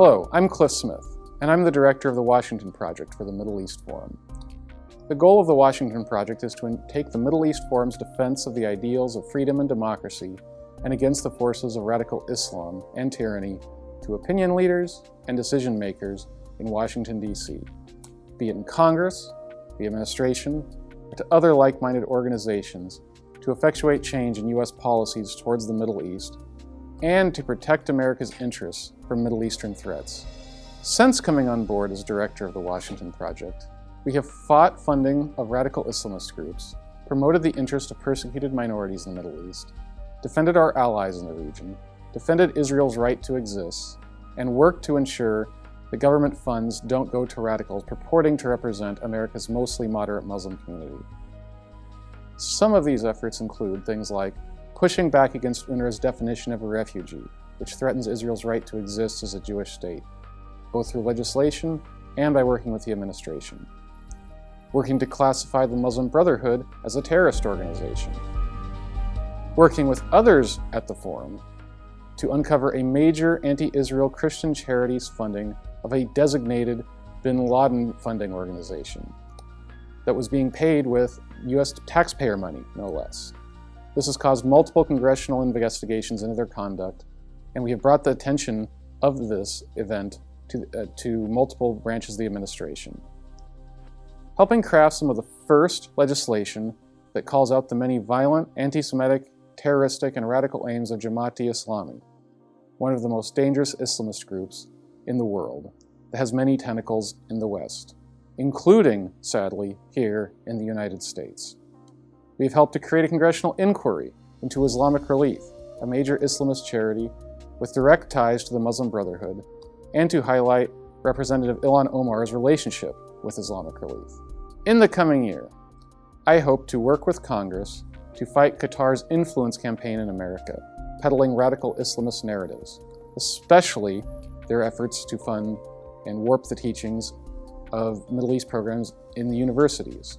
Hello, I'm Cliff Smith, and I'm the director of the Washington Project for the Middle East Forum. The goal of the Washington Project is to take the Middle East Forum's defense of the ideals of freedom and democracy and against the forces of radical Islam and tyranny to opinion leaders and decision makers in Washington, D.C., be it in Congress, the administration, or to other like-minded organizations to effectuate change in U.S. policies towards the Middle East and to protect America's interests from Middle Eastern threats. Since coming on board as director of the Washington Project, we have fought funding of radical Islamist groups, promoted the interest of persecuted minorities in the Middle East, defended our allies in the region, defended Israel's right to exist, and worked to ensure that government funds don't go to radicals purporting to represent America's mostly moderate Muslim community. Some of these efforts include things like pushing back against UNRWA's definition of a refugee, which threatens Israel's right to exist as a Jewish state, both through legislation and by working with the administration. Working to classify the Muslim Brotherhood as a terrorist organization. Working with others at the Forum to uncover a major anti-Israel Christian charities funding of a designated bin Laden funding organization that was being paid with U.S. taxpayer money, no less. This has caused multiple congressional investigations into their conduct, and we have brought the attention of this event to multiple branches of the administration. Helping craft some of the first legislation that calls out the many violent, anti-Semitic, terroristic, and radical aims of Jamaat-e-Islami, one of the most dangerous Islamist groups in the world that has many tentacles in the West, including, sadly, here in the United States. We've helped to create a congressional inquiry into Islamic Relief, a major Islamist charity with direct ties to the Muslim Brotherhood, and to highlight Representative Ilhan Omar's relationship with Islamic Relief. In the coming year, I hope to work with Congress to fight Qatar's influence campaign in America, peddling radical Islamist narratives, especially their efforts to fund and warp the teachings of Middle East programs in the universities,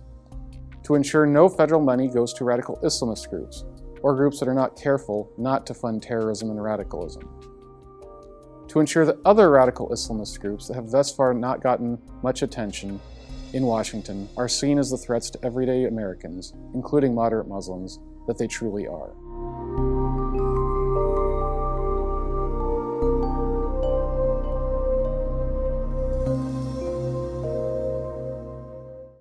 to ensure no federal money goes to radical Islamist groups, or groups that are not careful not to fund terrorism and radicalism, to ensure that other radical Islamist groups that have thus far not gotten much attention in Washington are seen as the threats to everyday Americans, including moderate Muslims, that they truly are.